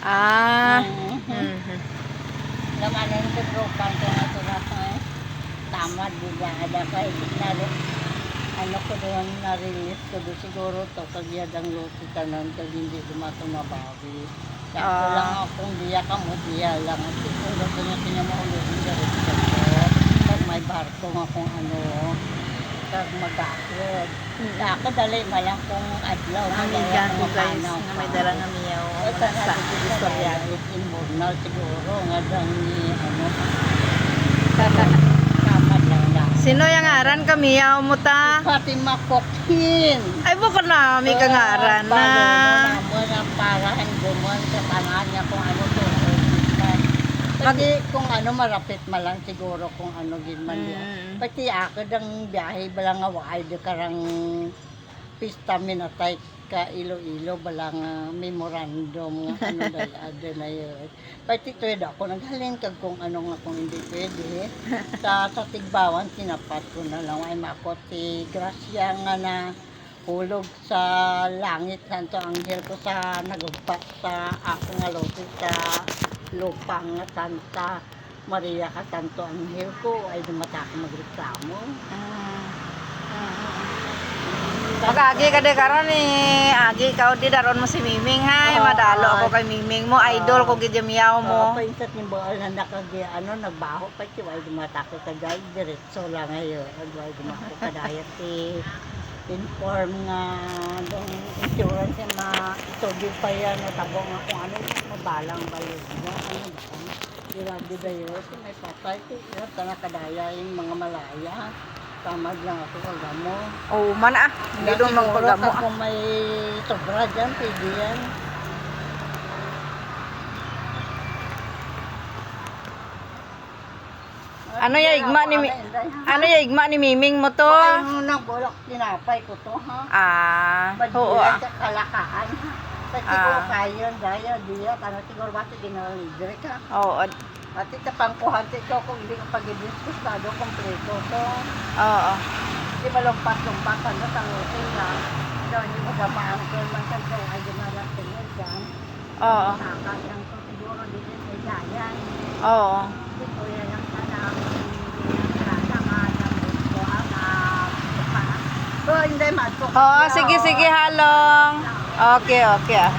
Ah. Mhm. Naman ang tutrukan ko na ito na tamad bigla ada kahit nalo. Ano ko doon na-release ko doon siguro to kagyadang luto tanan kag hindi dumato na bawi. Kaya ako lang akong diya ka mo diya lang at siguro ko niya kinamahulog ng diretso ko. Pag may barko nga kung ano kag mag-upload. Ako dali malang kung adlaw Amigan ko guys na may dala na miyaw. Sa istorya. Inbornal siguro nga dang ni ano kapag lang lang. Sino yung ngaran ka miyaw mo ta? Fatima Kokhin. Ay bukod na may kangaran na. Bago na parahan gumon sa tangan niya kung ano to. Pati kung ano marapit malang siguro kung ano ginman niya. Pati ako dang biyahe balang away de karang pista minatay ka Iloilo balang memorandum nga ano dahil ada na yun. Pati tuwid ako naghalin kag kung ano nga kung hindi pwede. Sa Tigbawan sinapat ko na lang ay mako ti Gracia nga na hulog sa langit Santo Angel ko sa nagugpat sa ako nga lote sa lupang nga Santa Maria ka Santo Angel ko ay dumata ako magreklamo. Mag-agi ka de karon ni agi ka di daron mo si Miming ha. Madalo ako kay Miming mo, idol ko gid miyaw mo. Paintat ni Boal na ano nagbaho pa ti ay dumata ko sa guide diretso lang ayo. Ay dumako ka dayat ti inform nga dong insurance ma itubi pa yan na tabo nga kung ano mabalang bayad mo ano ba grabe dayo may patay ti sana kadaya yung mga malaya tamad lang ako kag mo Oh, man hindi doon magpagamo. Kung may sobra dyan pwede yan. Ano ya igma ni Miming mo to? Ano nang bulok tinapay ko to ha. Oo. Badya sa kalakaan ha. Sa siguro kayo daya diya kana siguro basta ginalibre ka. Oo. Pati sa pangkuhan ito kung hindi ko pag-dispostado kompleto to. Oo. Di ba lumpat-lumpat ano sa hotel lang. Daw hindi mo gamaan ko man sa daw ay gumalang tingin dyan. Oo. Nakakayang ko siguro dito sa Dayan. Oo. Ito yan ang tanang ko ang so hindi matok. Oo, sige halong. Okay. Okay.